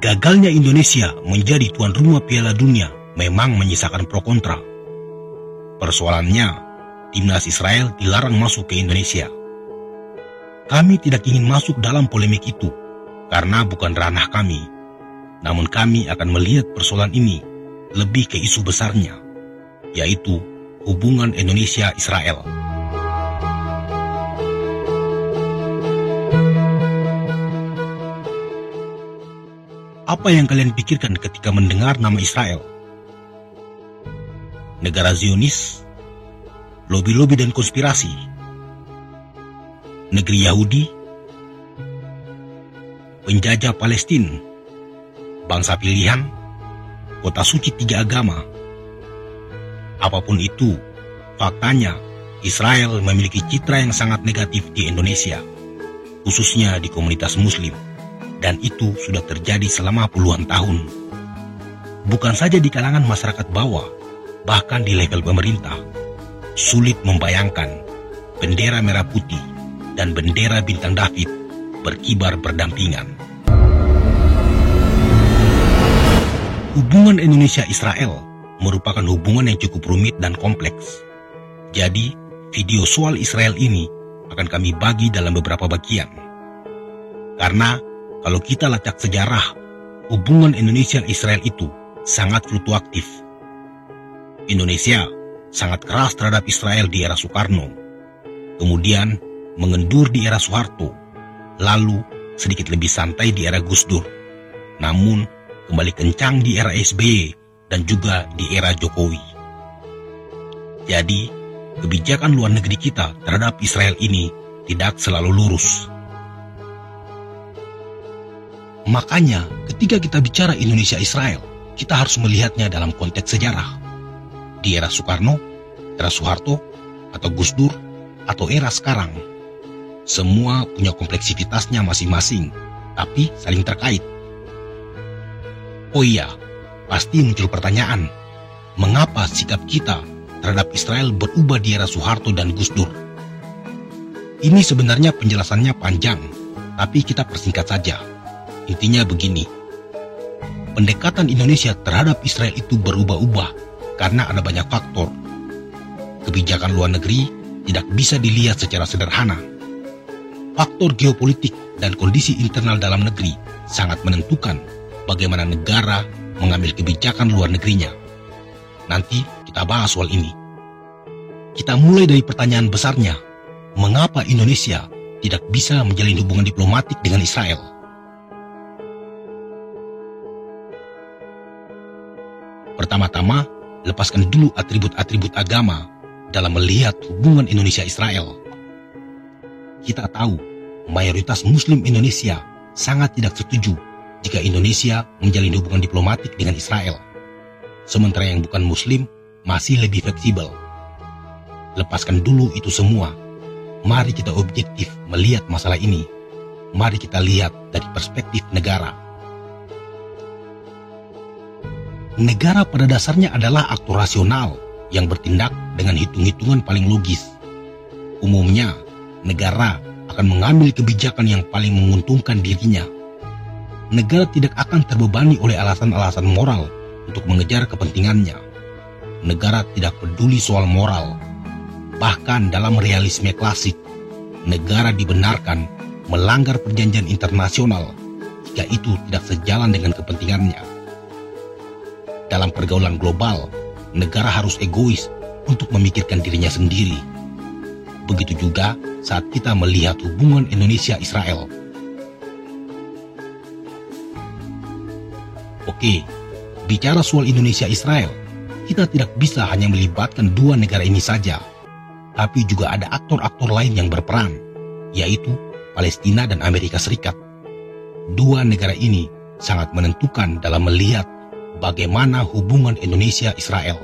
Gagalnya Indonesia menjadi tuan rumah Piala Dunia memang menyisakan pro kontra. Persoalannya, timnas Israel dilarang masuk ke Indonesia. Kami tidak ingin masuk dalam polemik itu, karena bukan ranah kami. Namun kami akan melihat persoalan ini lebih ke isu besarnya, yaitu hubungan Indonesia-Israel. Apa yang kalian pikirkan ketika mendengar nama Israel? Negara Zionis, lobi-lobi dan konspirasi, negeri Yahudi, penjajah Palestina, bangsa pilihan, kota suci 3 agama. Apapun itu, faktanya Israel memiliki citra yang sangat negatif di Indonesia, khususnya di komunitas Muslim. Dan itu sudah terjadi selama puluhan tahun. Bukan saja di kalangan masyarakat bawah, bahkan di level pemerintah. Sulit membayangkan bendera merah putih dan bendera bintang David berkibar berdampingan. Hubungan Indonesia-Israel merupakan hubungan yang cukup rumit dan kompleks. Jadi, video soal Israel ini akan kami bagi dalam beberapa bagian. Karena kalau kita lacak sejarah, hubungan Indonesia-Israel itu sangat fluktuatif. Indonesia sangat keras terhadap Israel di era Soekarno, kemudian mengendur di era Soeharto, lalu sedikit lebih santai di era Gus Dur, namun kembali kencang di era SBY dan juga di era Jokowi. Jadi, kebijakan luar negeri kita terhadap Israel ini tidak selalu lurus. Makanya, ketika kita bicara Indonesia-Israel, kita harus melihatnya dalam konteks sejarah. Di era Soekarno, era Soeharto, atau Gus Dur, atau era sekarang. Semua punya kompleksitasnya masing-masing, tapi saling terkait. Oh iya, pasti muncul pertanyaan, mengapa sikap kita terhadap Israel berubah di era Soeharto dan Gus Dur? Ini sebenarnya penjelasannya panjang, tapi kita persingkat saja. Intinya begini, pendekatan Indonesia terhadap Israel itu berubah-ubah karena ada banyak faktor. Kebijakan luar negeri tidak bisa dilihat secara sederhana. Faktor geopolitik dan kondisi internal dalam negeri sangat menentukan bagaimana negara mengambil kebijakan luar negerinya. Nanti kita bahas soal ini. Kita mulai dari pertanyaan besarnya, mengapa Indonesia tidak bisa menjalin hubungan diplomatik dengan Israel? Pertama-tama, lepaskan dulu atribut-atribut agama dalam melihat hubungan Indonesia-Israel. Kita tahu, mayoritas Muslim Indonesia sangat tidak setuju jika Indonesia menjalin hubungan diplomatik dengan Israel. Sementara yang bukan Muslim masih lebih fleksibel. Lepaskan dulu itu semua. Mari kita objektif melihat masalah ini. Mari kita lihat dari perspektif negara. Negara pada dasarnya adalah aktor rasional yang bertindak dengan hitung-hitungan paling logis. Umumnya, negara akan mengambil kebijakan yang paling menguntungkan dirinya. Negara tidak akan terbebani oleh alasan-alasan moral untuk mengejar kepentingannya. Negara tidak peduli soal moral. Bahkan dalam realisme klasik, negara dibenarkan melanggar perjanjian internasional jika itu tidak sejalan dengan kepentingannya. Dalam pergaulan global, negara harus egois untuk memikirkan dirinya sendiri. Begitu juga saat kita melihat hubungan Indonesia-Israel. Oke, bicara soal Indonesia-Israel, kita tidak bisa hanya melibatkan dua negara ini saja, tapi juga ada aktor-aktor lain yang berperan, yaitu Palestina dan Amerika Serikat. Dua negara ini sangat menentukan dalam melihat bagaimana hubungan Indonesia-Israel.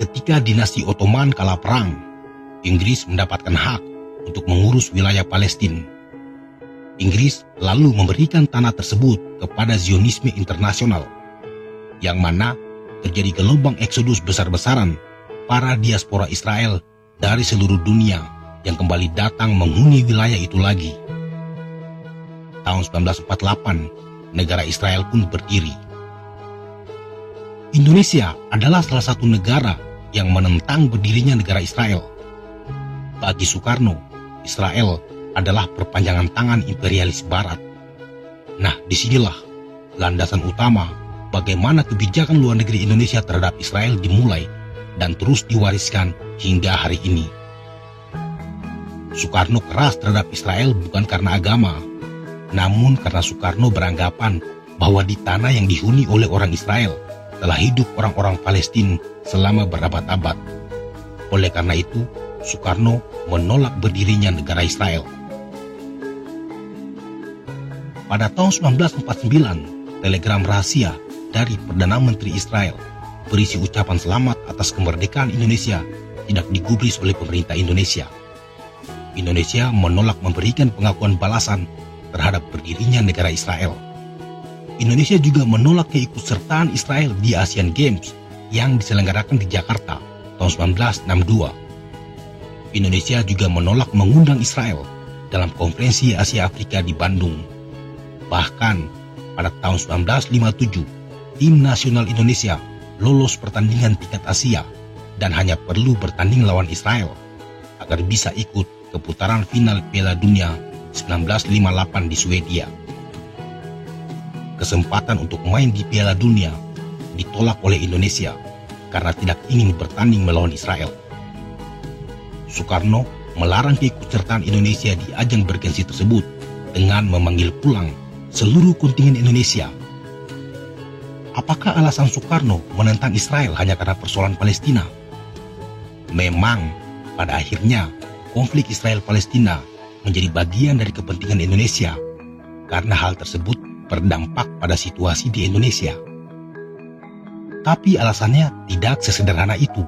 Ketika dinasti Ottoman kalah perang, Inggris mendapatkan hak untuk mengurus wilayah Palestina. Inggris lalu memberikan tanah tersebut kepada Zionisme internasional, yang mana terjadi gelombang eksodus besar-besaran para diaspora Israel dari seluruh dunia yang kembali datang menghuni wilayah itu lagi. Tahun 1948, negara Israel pun berdiri. Indonesia adalah salah satu negara yang menentang berdirinya negara Israel. Bagi Soekarno, Israel adalah perpanjangan tangan imperialis Barat. Nah, disinilah landasan utama bagaimana kebijakan luar negeri Indonesia terhadap Israel dimulai dan terus diwariskan hingga hari ini. Soekarno keras terhadap Israel bukan karena agama, namun karena Soekarno beranggapan bahwa di tanah yang dihuni oleh orang Israel telah hidup orang-orang Palestina selama berabad-abad. Oleh karena itu, Soekarno menolak berdirinya negara Israel. Pada tahun 1949, telegram rahasia dari Perdana Menteri Israel berisi ucapan selamat atas kemerdekaan Indonesia tidak digubris oleh pemerintah Indonesia. Indonesia menolak memberikan pengakuan balasan terhadap berdirinya negara Israel. Indonesia juga menolak keikutsertaan Israel di Asian Games yang diselenggarakan di Jakarta tahun 1962. Indonesia juga menolak mengundang Israel dalam konferensi Asia Afrika di Bandung. Bahkan pada tahun 1957, tim nasional Indonesia lolos pertandingan tingkat Asia dan hanya perlu bertanding lawan Israel agar bisa ikut ke putaran final Piala Dunia 1958 di Swedia. Kesempatan untuk main di Piala Dunia ditolak oleh Indonesia karena tidak ingin bertanding melawan Israel. Soekarno melarang keikutsertaan Indonesia di ajang bergengsi tersebut dengan memanggil pulang seluruh kontingen Indonesia. Apakah alasan Soekarno menentang Israel hanya karena persoalan Palestina? Memang, pada akhirnya konflik Israel-Palestina menjadi bagian dari kepentingan Indonesia karena hal tersebut berdampak pada situasi di Indonesia. Tapi alasannya tidak sesederhana itu.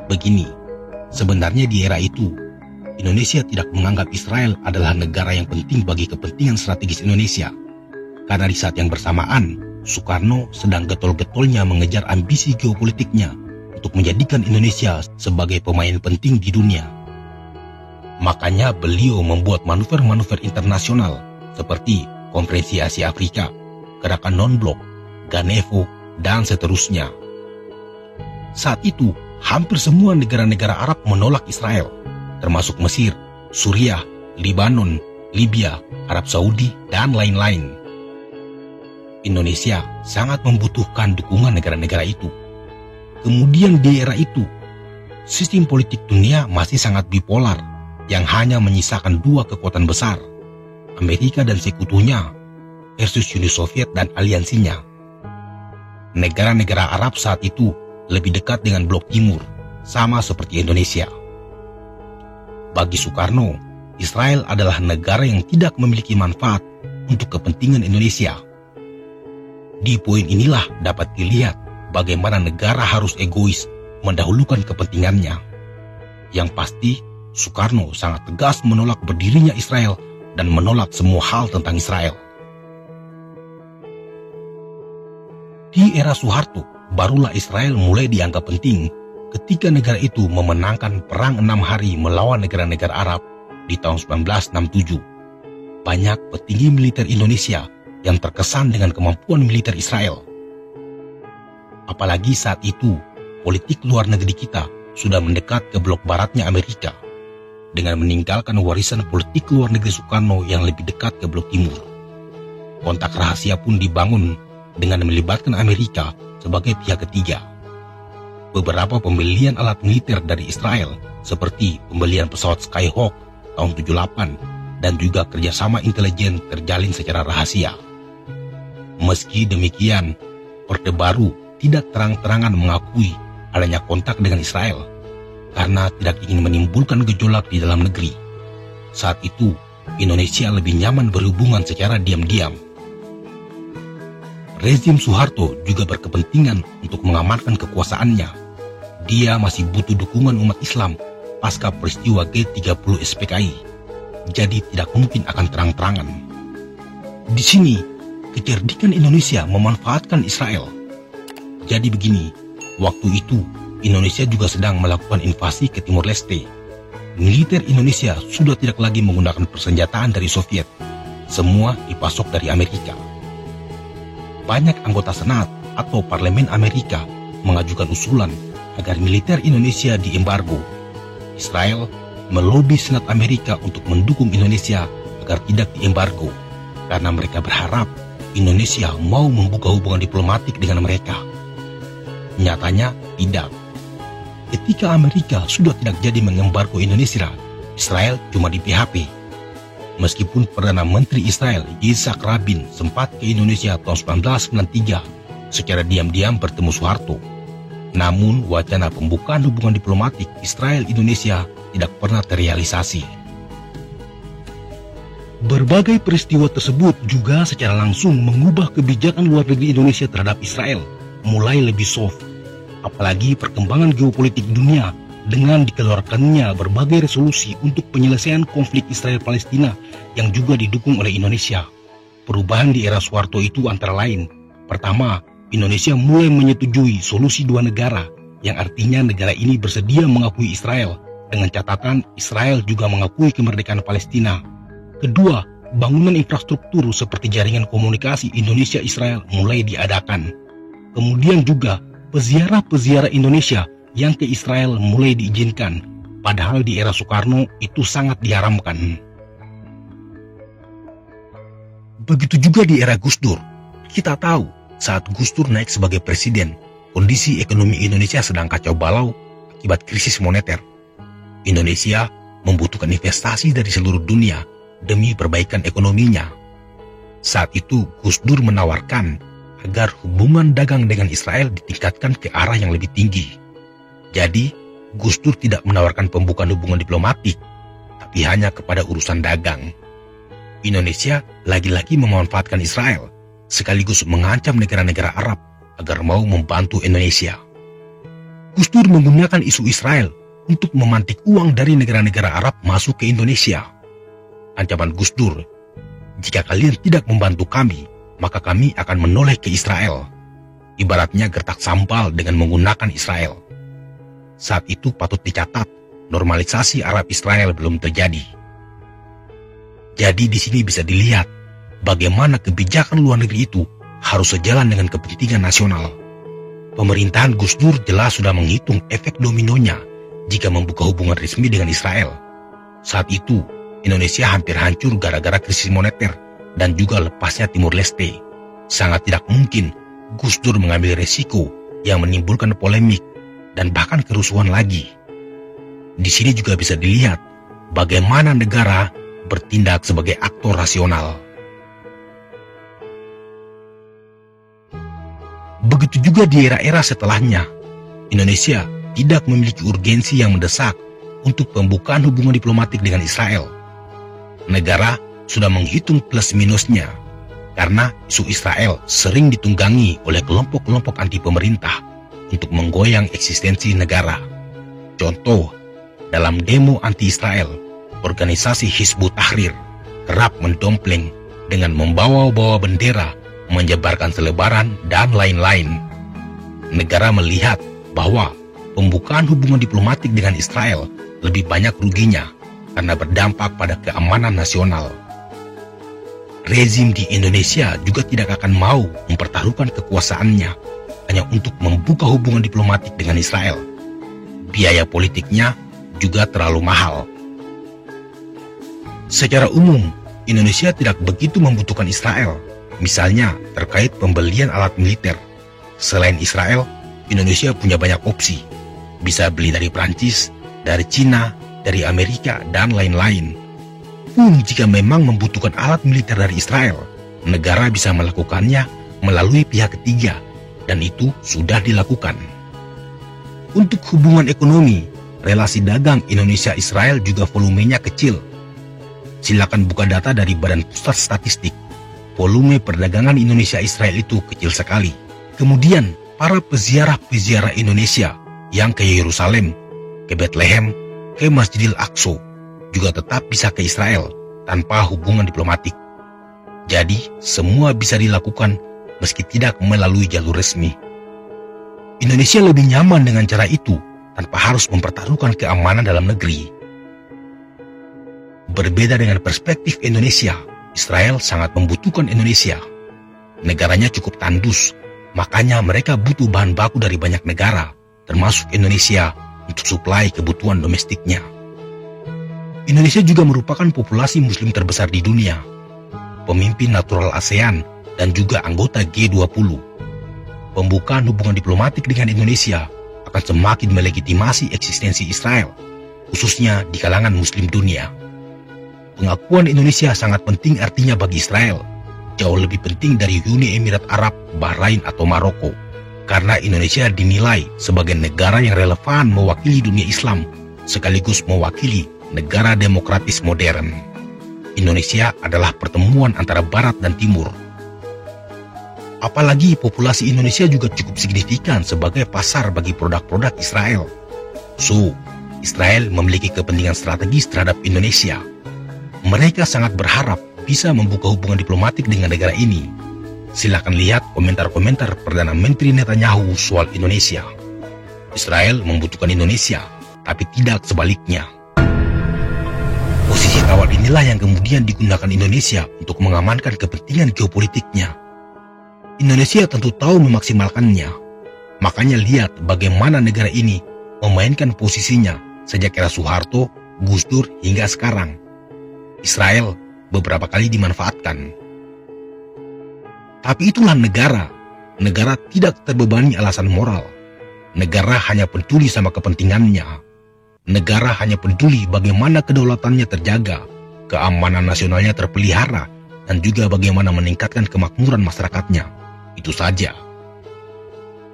Begini, sebenarnya di era itu, Indonesia tidak menganggap Israel adalah negara yang penting bagi kepentingan strategis Indonesia. Karena di saat yang bersamaan, Soekarno sedang getol-getolnya mengejar ambisi geopolitiknya untuk menjadikan Indonesia sebagai pemain penting di dunia. Makanya beliau membuat manuver-manuver internasional seperti Konferensi Asia Afrika, Gerakan Non-Blok, Ganevo, dan seterusnya. Saat itu, hampir semua negara-negara Arab menolak Israel, termasuk Mesir, Suriah, Libanon, Libya, Arab Saudi, dan lain-lain. Indonesia sangat membutuhkan dukungan negara-negara itu. Kemudian di era itu, sistem politik dunia masih sangat bipolar, yang hanya menyisakan dua kekuatan besar, Amerika dan sekutunya, versus Uni Soviet dan aliansinya. Negara-negara Arab saat itu lebih dekat dengan blok timur, sama seperti Indonesia. Bagi Soekarno, Israel adalah negara yang tidak memiliki manfaat untuk kepentingan Indonesia. Di poin inilah dapat dilihat bagaimana negara harus egois mendahulukan kepentingannya. Yang pasti, Soekarno sangat tegas menolak berdirinya Israel dan menolak semua hal tentang Israel. Di era Soeharto, barulah Israel mulai dianggap penting ketika negara itu memenangkan Perang 6 Hari melawan negara-negara Arab di tahun 1967. Banyak petinggi militer Indonesia yang terkesan dengan kemampuan militer Israel. Apalagi saat itu, politik luar negeri kita sudah mendekat ke blok baratnya Amerika, dengan meninggalkan warisan politik luar negeri Soekarno yang lebih dekat ke blok timur. Kontak rahasia pun dibangun dengan melibatkan Amerika sebagai pihak ketiga. Beberapa pembelian alat militer dari Israel seperti pembelian pesawat Skyhawk tahun 78 dan juga kerjasama intelijen terjalin secara rahasia. Meski demikian, Orde Baru tidak terang-terangan mengakui adanya kontak dengan Israel karena tidak ingin menimbulkan gejolak di dalam negeri. Saat itu, Indonesia lebih nyaman berhubungan secara diam-diam. Rezim Soeharto juga berkepentingan untuk mengamankan kekuasaannya. Dia masih butuh dukungan umat Islam pasca peristiwa G30 SPKI, jadi tidak mungkin akan terang-terangan. Di sini, kecerdikan Indonesia memanfaatkan Israel. Jadi begini, waktu itu Indonesia juga sedang melakukan invasi ke Timor Leste. militer Indonesia sudah tidak lagi menggunakan persenjataan dari Soviet. Semua dipasok dari Amerika. Banyak anggota Senat atau Parlemen Amerika mengajukan usulan agar militer Indonesia diembargo. Israel melobi Senat Amerika untuk mendukung Indonesia agar tidak diembargo, karena mereka berharap Indonesia mau membuka hubungan diplomatik dengan mereka. Nyatanya tidak. Ketika Amerika sudah tidak jadi mengembargo Indonesia, Israel cuma di PHP. Meskipun Perdana Menteri Israel Yitzhak Rabin sempat ke Indonesia tahun 1993 secara diam-diam bertemu Soeharto, namun wacana pembukaan hubungan diplomatik Israel-Indonesia tidak pernah terrealisasi. Berbagai peristiwa tersebut juga secara langsung mengubah kebijakan luar negeri Indonesia terhadap Israel mulai lebih soft. Apalagi perkembangan geopolitik dunia dengan dikeluarkannya berbagai resolusi untuk penyelesaian konflik Israel-Palestina yang juga didukung oleh Indonesia. Perubahan di era Soeharto itu antara lain, pertama, Indonesia mulai menyetujui solusi dua negara, yang artinya negara ini bersedia mengakui Israel, dengan catatan Israel juga mengakui kemerdekaan Palestina. Kedua, bangunan infrastruktur seperti jaringan komunikasi Indonesia-Israel mulai diadakan. Kemudian juga, peziarah-peziarah Indonesia yang ke Israel mulai diizinkan, padahal di era Soekarno itu sangat diharamkan. Begitu juga di era Gus Dur. Kita tahu, saat Gus Dur naik sebagai presiden, kondisi ekonomi Indonesia sedang kacau balau akibat krisis moneter. Indonesia membutuhkan investasi dari seluruh dunia demi perbaikan ekonominya. Saat itu Gus Dur menawarkan agar hubungan dagang dengan Israel ditingkatkan ke arah yang lebih tinggi. Jadi, Gus Dur tidak menawarkan pembukaan hubungan diplomatik, tapi hanya kepada urusan dagang. Indonesia lagi-lagi memanfaatkan Israel, sekaligus mengancam negara-negara Arab agar mau membantu Indonesia. Gus Dur menggunakan isu Israel untuk memantik uang dari negara-negara Arab masuk ke Indonesia. Ancaman Gus Dur, jika kalian tidak membantu kami, maka kami akan menoleh ke Israel. Ibaratnya gertak sambal dengan menggunakan Israel. Saat itu patut dicatat, normalisasi Arab Israel belum terjadi. Jadi di sini bisa dilihat bagaimana kebijakan luar negeri itu harus sejalan dengan kepentingan nasional. Pemerintahan Gus Dur jelas sudah menghitung efek dominonya jika membuka hubungan resmi dengan Israel. Saat itu, Indonesia hampir hancur gara-gara krisis moneter dan juga lepasnya Timur Leste. Sangat tidak mungkin Gus Dur mengambil resiko yang menimbulkan polemik dan bahkan kerusuhan lagi. Di sini juga bisa dilihat bagaimana negara bertindak sebagai aktor rasional. Begitu juga di era-era setelahnya, Indonesia tidak memiliki urgensi yang mendesak untuk pembukaan hubungan diplomatik dengan Israel. Negara sudah menghitung plus minusnya, karena isu Israel sering ditunggangi oleh kelompok-kelompok anti pemerintah untuk menggoyang eksistensi negara. Contoh, dalam demo anti-Israel, organisasi Hizbut Tahrir kerap mendompleng dengan membawa-bawa bendera, menyebarkan selebaran, dan lain-lain. Negara melihat bahwa pembukaan hubungan diplomatik dengan Israel lebih banyak ruginya karena berdampak pada keamanan nasional. Rezim di Indonesia juga tidak akan mau mempertaruhkan kekuasaannya hanya untuk membuka hubungan diplomatik dengan Israel. Biaya politiknya juga terlalu mahal. Secara umum, Indonesia tidak begitu membutuhkan Israel, misalnya terkait pembelian alat militer. Selain Israel, Indonesia punya banyak opsi. Bisa beli dari Prancis, dari Cina, dari Amerika, dan lain-lain. Pun jika memang membutuhkan alat militer dari Israel, negara bisa melakukannya melalui pihak ketiga, dan itu sudah dilakukan. Untuk hubungan ekonomi, relasi dagang Indonesia-Israel juga volumenya kecil. Silakan buka data dari Badan Pusat Statistik. Volume perdagangan Indonesia-Israel itu kecil sekali. Kemudian, para peziarah-peziarah Indonesia yang ke Yerusalem, ke Bethlehem, ke Masjidil Aqsa, juga tetap bisa ke Israel tanpa hubungan diplomatik. Jadi, semua bisa dilakukan meski tidak melalui jalur resmi. Indonesia lebih nyaman dengan cara itu tanpa harus mempertaruhkan keamanan dalam negeri. Berbeda dengan perspektif Indonesia, Israel sangat membutuhkan Indonesia. Negaranya cukup tandus, makanya mereka butuh bahan baku dari banyak negara, termasuk Indonesia, untuk suplai kebutuhan domestiknya. Indonesia juga merupakan populasi muslim terbesar di dunia, pemimpin natural ASEAN, dan juga anggota G20. Pembukaan hubungan diplomatik dengan Indonesia akan semakin melegitimasi eksistensi Israel, khususnya di kalangan muslim dunia. Pengakuan Indonesia sangat penting artinya bagi Israel, jauh lebih penting dari Uni Emirat Arab, Bahrain, atau Maroko, karena Indonesia dinilai sebagai negara yang relevan mewakili dunia Islam, sekaligus mewakili negara demokratis modern. Indonesia adalah pertemuan antara Barat dan Timur. Apalagi populasi Indonesia juga cukup signifikan sebagai pasar bagi produk-produk Israel. So, Israel memiliki kepentingan strategis terhadap Indonesia. Mereka sangat berharap bisa membuka hubungan diplomatik dengan negara ini. Silakan lihat komentar-komentar Perdana Menteri Netanyahu soal Indonesia. Israel membutuhkan Indonesia, tapi tidak sebaliknya. Posisi tawar inilah yang kemudian digunakan Indonesia untuk mengamankan kepentingan geopolitiknya. Indonesia tentu tahu memaksimalkannya. Makanya lihat bagaimana negara ini memainkan posisinya sejak era Soeharto, Gus Dur hingga sekarang. Israel beberapa kali dimanfaatkan. Tapi itulah negara. Negara tidak terbebani alasan moral. Negara hanya peduli sama kepentingannya. Negara hanya peduli bagaimana kedaulatannya terjaga, keamanan nasionalnya terpelihara, dan juga bagaimana meningkatkan kemakmuran masyarakatnya. Itu saja.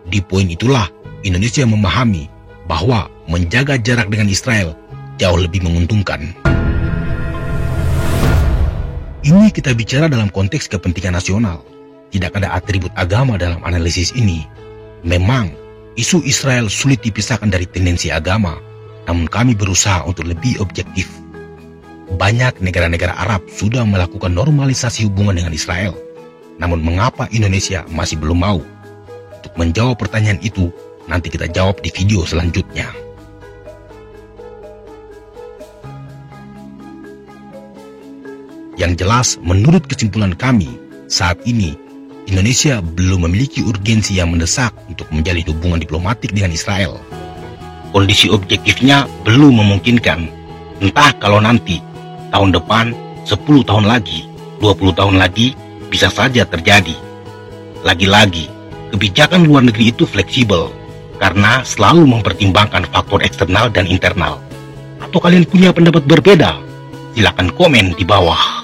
Di poin itulah Indonesia memahami bahwa menjaga jarak dengan Israel jauh lebih menguntungkan. Ini kita bicara dalam konteks kepentingan nasional. Tidak ada atribut agama dalam analisis ini. Memang, isu Israel sulit dipisahkan dari tendensi agama, namun kami berusaha untuk lebih objektif. Banyak negara-negara Arab sudah melakukan normalisasi hubungan dengan Israel. Namun mengapa Indonesia masih belum mau? Untuk menjawab pertanyaan itu, nanti kita jawab di video selanjutnya. Yang jelas, menurut kesimpulan kami, saat ini Indonesia belum memiliki urgensi yang mendesak untuk menjalin hubungan diplomatik dengan Israel. Kondisi objektifnya belum memungkinkan. Entah kalau nanti, tahun depan, 10 tahun lagi, 20 tahun lagi, bisa saja terjadi. Lagi-lagi, kebijakan luar negeri itu fleksibel, karena selalu mempertimbangkan faktor eksternal dan internal. Atau kalian punya pendapat berbeda? Silakan komen di bawah.